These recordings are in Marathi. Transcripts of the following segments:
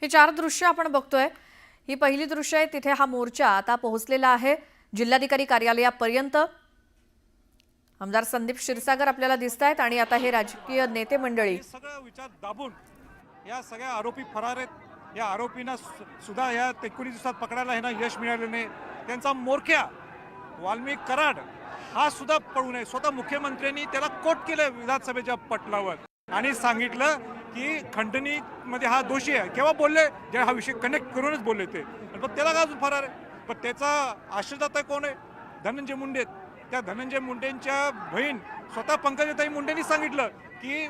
हे 4 दृश्य आपण बघतोय। ही पहिली दृश्य आहे, तिथे हा मोर्चा आता पोहोचलेला आहे जिल्हाधिकारी कार्यालयापर्यंत। आमदार संदीप क्षीरसागर आपल्याला दिसतायत आणि आता हे राजकीय नेते मंडळी सगळं विचार दाबून या सगळ्या आरोपी फरार आहेत। या आरोपींना सुद्धा या 19 दिवसात पकडायला हे ना यश मिळाले नाही। त्यांचा मोरक्या वाल्मिक कराड हा सुद्धा पळू नये। स्वतः मुख्यमंत्र्यांनी त्याला कोट केलं विधानसभेच्या पटलावर आणि सांगितलं की खंडणी मध्ये हा दोषी आहे। केव्हा बोलले, जे हा विषय कनेक्ट करूनच बोलले ते, पण त्याला का अजून फरार आहे? पण त्याचा आश्रयदाता कोण आहे? धनंजय मुंडे। त्या धनंजय मुंडेंच्या बहीण स्वतः पंकजाताई मुंडेंनी सांगितलं की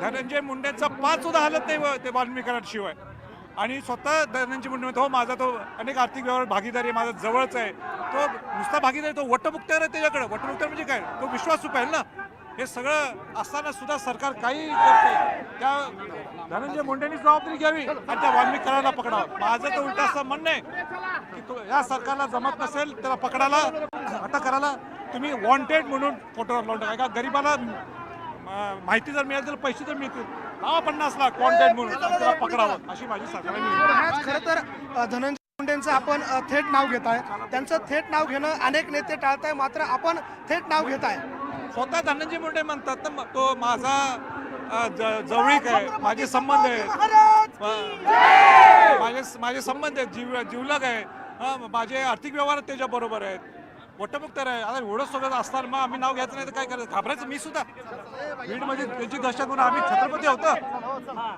धनंजय मुंडेंचा पाच सुद्धा हालत नाही ते वाल्मिक कराड शिवाय। आणि स्वतः धनंजय मुंडे म्हणतो, हो माझा तो अनेक आर्थिक व्यवहार भागीदारी माझा जवळच आहे। तो नुसता भागीदारी, तो वटमुक्त्यार आहे त्याच्याकडे। वटमुक्त्यार म्हणजे काय? तो विश्वासू पाहिजे ना। हे सगळं असताना सुद्धा सरकार काही करते। त्या धनंजय मुंडेंनी जबाबदारी घ्यावी आणि त्या वाल्मिक कराडला पकडावं। माझं तर उलट असं म्हणणं आहे की तो या सरकारला जमत नसेल त्याला पकडायला, अटक करायला तुम्ही वॉन्टेड म्हणून फोटोवर लावून टाका। गरीबाला माहिती जर मिळाली तर पैसे तर मिळतील, 50 लाख वॉन्टेड म्हणून त्याला पकडावं अशी माझी सरकारला। खरं तर धनंजय मुंडेंचं आपण थेट नाव घेताय, त्यांचं थेट नाव घेणं अनेक नेते टाळताय, मात्र आपण थेट नाव घेताय। स्वतः धनंजय मुंडे म्हणतात ना तो माझा जवळीक आहे, माझे संबंध आहेत, माझे संबंध आहेत, जीवलग आहे, माझे आर्थिक व्यवहार त्याच्या बरोबर आहेत, वटमुक्त्यार आहे। आता एवढं सगळं असताना मग आम्ही नाव घ्यायचं नाही तर काय करायचं? घाबरायचं? मी सुद्धा बीडमध्ये त्यांची दहशत म्हणून आम्ही छत्रपती होतो,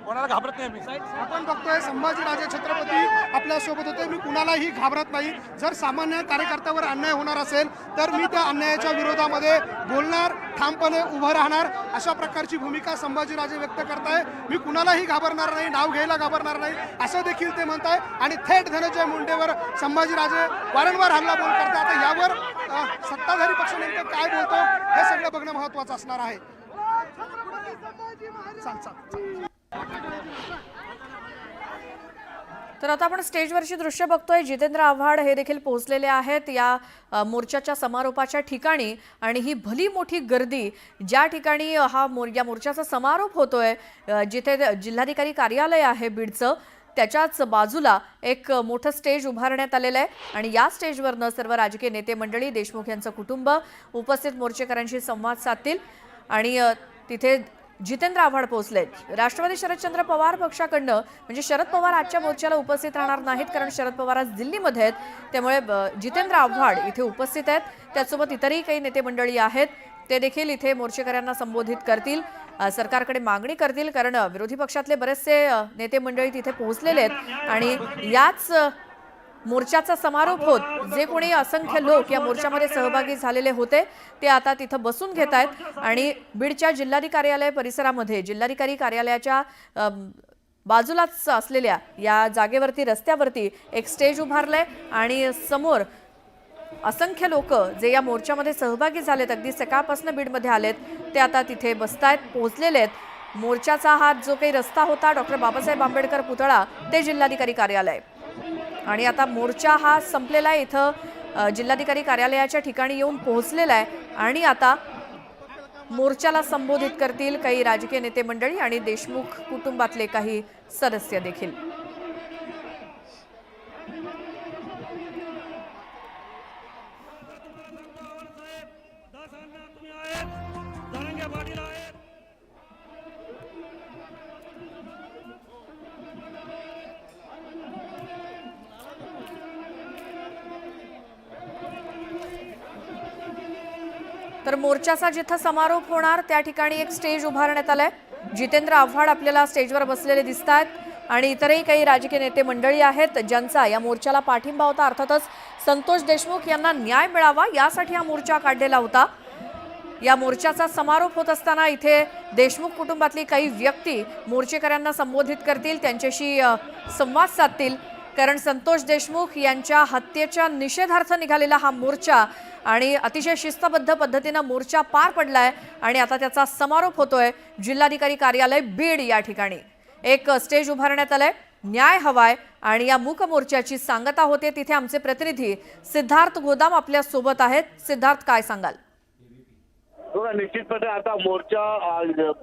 कोणाला घाबरत नाही आम्ही। आपण बघतोय संभाजीराजे छत्रपती आपल्या सोबत होते, मी कुणालाही घाबरत नाही। जर सामान्य कार्यकर्त्यावर अन्याय होणार असेल तर मी त्या अन्यायाच्या विरोधामध्ये बोलणार, ठामपणे उभं राहणार, अशा प्रकारची भूमिका संभाजीराजे व्यक्त करताय। मी कुणालाही घाबरणार नाही, नाव घ्यायला घाबरणार नाही असं देखील ते म्हणताय। आणि थेट धनंजय मुंडेवर संभाजीराजे वारंवार हल्ला बोल करतात। आता यावर सत्ताधारी पक्ष नेमकं काय बोलतो हे सगळं बघणं महत्त्वाचं असणार आहे। तर आता आपण स्टेजवरची दृश्य बघतोय। जितेंद्र आव्हाड हे देखील पोहोचलेले आहेत या मोर्चाच्या समारोपाच्या ठिकाणी आणि ही भली मोठी गर्दी ज्या ठिकाणी या मोर्चाचा समारोप होतोय, जिथे जिल्हाधिकारी कार्यालय आहे बीडचं, त्याच्याच बाजूला एक मोठं स्टेज उभारण्यात आलेलं आहे आणि या स्टेजवरनं सर्व राजकीय नेते मंडळी, देशमुख यांचं कुटुंब उपस्थित मोर्चेकरांशी संवाद साधतील आणि तिथे जितेंद्र आव्हाड पोहोचले। राष्ट्रवादी शरदचंद्र पवार पक्षाकडनं म्हणजे शरद पवार आजच्या मोर्चाला उपस्थित राहणार नाहीत, कारण शरद पवार आज दिल्लीमध्ये आहेत, त्यामुळे जितेंद्र आव्हाड इथे उपस्थित आहेत। त्याचसोबत इतरही काही नेते मंडळी आहेत, ते देखील इथे मोर्चेकऱ्यांना संबोधित करतील, सरकारकडे मागणी करतील, कारण विरोधी पक्षातले बरेचसे नेते मंडळी तिथे पोहोचलेले आहेत आणि याच मोर्चाचा समारोप होत जे कोणी असंख्य लोक या मोर्चामध्ये सहभागी झालेले होते ते आता तिथं बसून घेत आहेत आणि बीडच्या जिल्हाधिकारी कार्यालय परिसरामध्ये जिल्हाधिकारी कार्यालयाच्या बाजूलाच असलेल्या या जागेवरती रस्त्यावरती एक स्टेज उभारलंय आणि समोर असंख्य लोक जे या मोर्चामध्ये सहभागी झालेत, अगदी सकाळपासून बीडमध्ये आलेत, ते आता तिथे बसतायत, पोहोचलेले आहेत। मोर्चाचा हा जो काही रस्ता होता डॉक्टर बाबासाहेब आंबेडकर पुतळा ते जिल्हाधिकारी कार्यालय आणि आता मोर्चा हा संपलेला आहे, इथं जिल्हाधिकारी कार्यालयाच्या ठिकाणी येऊन पोहोचलेला आहे आणि आता मोर्चाला संबोधित करतील काही राजकीय नेते मंडळी आणि देशमुख कुटुंबातले काही सदस्य देखील। तर मोर्चाचा जिथं समारोप होणार त्या ठिकाणी एक स्टेज उभारण्यात आलाय। जितेंद्र आव्हाड आपल्याला स्टेजवर बसलेले दिसतात आणि इतरही काही राजकीय नेते मंडळी आहेत ज्यांचा या मोर्चाला पाठिंबा होता। अर्थातच संतोष देशमुख यांना न्याय मिळावा यासाठी हा मोर्चा काढलेला होता। या मोर्चाचा समारोप होत असताना इथे देशमुख कुटुंबातली काही व्यक्ती मोर्चेकऱ्यांना संबोधित करतील, त्यांच्याशी संवाद साधतील, कारण संतोष देशमुख यांच्या हत्येच्या निषेधार्थ निघालेला हा मोर्चा आणि अतिशय शिस्तबद्ध पद्धतीने मोर्चा पार पडलाय आणि आता त्याचा समारोप होतोय जिल्हाधिकारी कार्यालय बीड या ठिकाणी। एक स्टेज उभारण्यात आलंय, न्याय हवाय आणि या मूक मोर्चाची सांगता होते तिथे आमचे प्रतिनिधी सिद्धार्थ गोदाम आपल्या सोबत आहेत। सिद्धार्थ, काय सांगाल? निश्चितपणे आता मोर्चा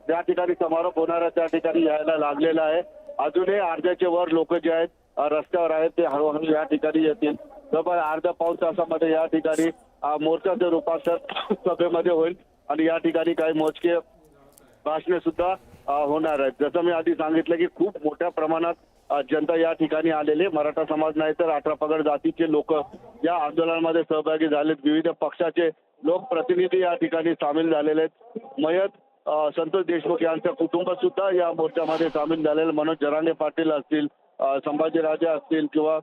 ज्या ठिकाणी समारोप होणार आहे त्या ठिकाणी यायला लागलेला आहे अजूनही अर्ध्याचे वर लोक जे आहेत रस्त्यावर आहेत ते हळूहळू या ठिकाणी येतील. जवळपास अर्ध्या पाऊण तासामध्ये या ठिकाणी मोर्चाचं रूपांतर सभेमध्ये होईल आणि या ठिकाणी काही मोजके भाषणे सुद्धा होणार आहेत. जसं मी आधी सांगितलं की खूप मोठ्या प्रमाणात जनता या ठिकाणी आलेले, मराठा समाज नाही तर 18 पगड जातीचे लोक या आंदोलनामध्ये सहभागी झालेत. विविध पक्षाचे लोकप्रतिनिधी या ठिकाणी सामील झालेले आहेत. मयत संतोष देशमुख यांचं कुटुंब सुद्धा या मोर्चामध्ये सामील झालेलं. मनोज जरांगे पाटील असतील, संभाजीराजे असतील किंवा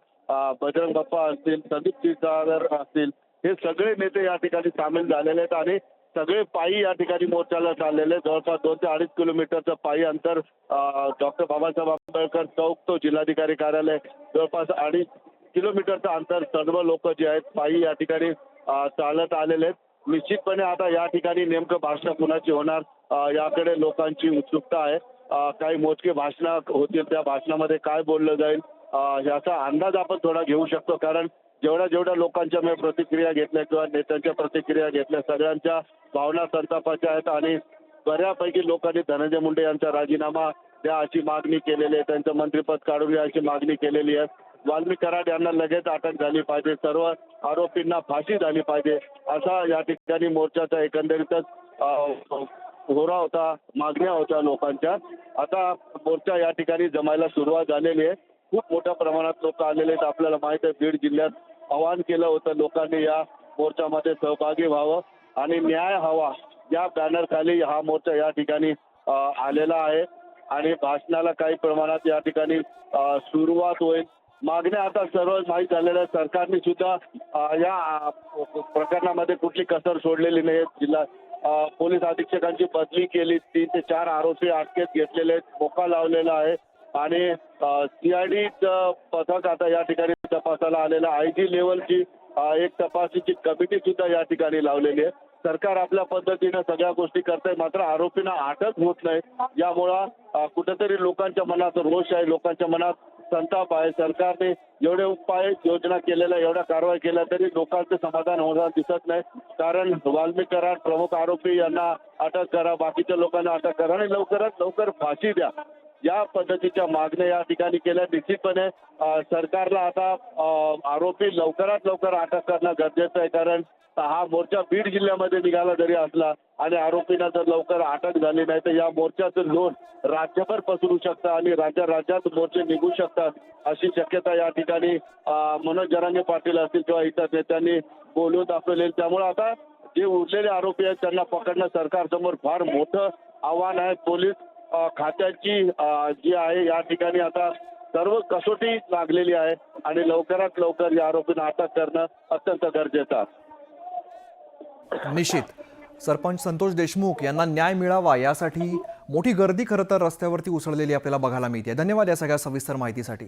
बजरंग बाप्पा असतील, संदीप क्षीरसागर असतील, हे सगळे नेते या ठिकाणी सामील झालेले आहेत आणि सगळे पायी या ठिकाणी मोर्चाला चाललेले. जवळपास 2 ते 2.5 किलोमीटरचं पायी अंतर डॉक्टर बाबासाहेब आंबेडकर चौक तो जिल्हाधिकारी कार्यालय, जवळपास 2.5 किलोमीटरचं अंतर सर्व लोक जे आहेत पायी या ठिकाणी चालत आलेले आहेत. निश्चितपणे आता या ठिकाणी नेमकं भाषण कुणाची होणार याकडे लोकांची उत्सुकता आहे. काही मोजके भाषणं होतील, त्या भाषणामध्ये काय बोललं जाईल याचा अंदाज आपण थोडा घेऊ शकतो. कारण जेवढ्या लोकांच्या मी प्रतिक्रिया घेतल्या किंवा नेत्यांच्या प्रतिक्रिया घेतल्या, सगळ्यांच्या भावना संतापाच्या आहेत आणि बऱ्यापैकी लोकांनी धनंजय मुंडे यांचा राजीनामा द्या अशी मागणी केलेली आहे, त्यांचं मंत्रिपद काढून घ्या अशी मागणी केलेली आहे. वाल्मिक कराड यांना लगेच अटक झाली पाहिजे, सर्व आरोपींना फाशी झाली पाहिजे, असा या ठिकाणी मोर्चाचा एकंदरीतच होरा होता, मागण्या होत्या लोकांच्या. आता मोर्चा या ठिकाणी जमायला सुरुवात झालेली आहे. खूप मोठ्या प्रमाणात लोक आलेले आहेत. आपल्याला माहित आहे बीड जिल्ह्यात आवाहन केलं होतं लोकांनी या मोर्चामध्ये सहभागी व्हावं आणि न्याय हवा या बॅनर खाली हा मोर्चा या ठिकाणी आलेला आहे आणि भाषणाला काही प्रमाणात या ठिकाणी सुरुवात होईल. मागण्या आता सर्व माहीत झालेल्या आहेत. सरकारने सुद्धा या प्रकरणामध्ये कुठली कसर सोडलेली नाही. जिल्हा पोलीस अधीक्षकांची बदली केली, 3 ते 4 आरोपी अटकेत घेतलेले आहेत, मोका लावलेला आहे आणि सीआयडी पथक आता या ठिकाणी तपासाला आलेला. आयजी लेवलची एक तपासीची कमिटी सुद्धा या ठिकाणी लावलेली आहे. सरकार आपल्या पद्धतीनं सगळ्या गोष्टी करतंय, मात्र आरोपींना अटक होत नाही. यामुळं कुठेतरी लोकांच्या मनात रोष आहे, लोकांच्या मनात संताप आहे. सरकारने एवढे उपाय योजना केलेल्या, एवढ्या कारवाई केल्या तरी लोकांचं समाधान होणार दिसत नाही. कारण वाल्मिक कराड प्रमुख आरोपी यांना अटक करा, बाकीच्या लोकांना अटक करा आणि लवकरात लवकर फाशी द्या, या पद्धतीच्या मागण्या या ठिकाणी केल्या. निश्चितपणे सरकारला आता आरोपी लवकरात लवकर अटक करणं गरजेचं आहे. कारण हा मोर्चा बीड जिल्ह्यामध्ये निघाला जरी असला आणि आरोपींना जर लवकर अटक झाली नाही तर या मोर्चाचं लोण राज्यभर पसरू शकतं आणि राज्यात मोर्चे निघू शकतात अशी शक्यता या ठिकाणी मनोज जरांगे पाटील असतील किंवा इतर नेत्यांनी बोलून दाखवले. त्यामुळे आता जे उरलेले आरोपी आहेत त्यांना पकडणं सरकारसमोर फार मोठं आव्हान आहे. पोलीस खात्याची जी आहे या ठिकाणी आता सर्व कसोटी लागलेली आहे आणि लवकरात लवकर या आरोपींना अटक करणं अत्यंत गरजेचं आहे. निश्चित सरपंच संतोष देशमुख यांना न्याय मिळावा यासाठी मोठी गर्दी खरं तर रस्त्यावरती उसळलेली आपल्याला बघायला मिळते. धन्यवाद या सगळ्या सविस्तर माहितीसाठी.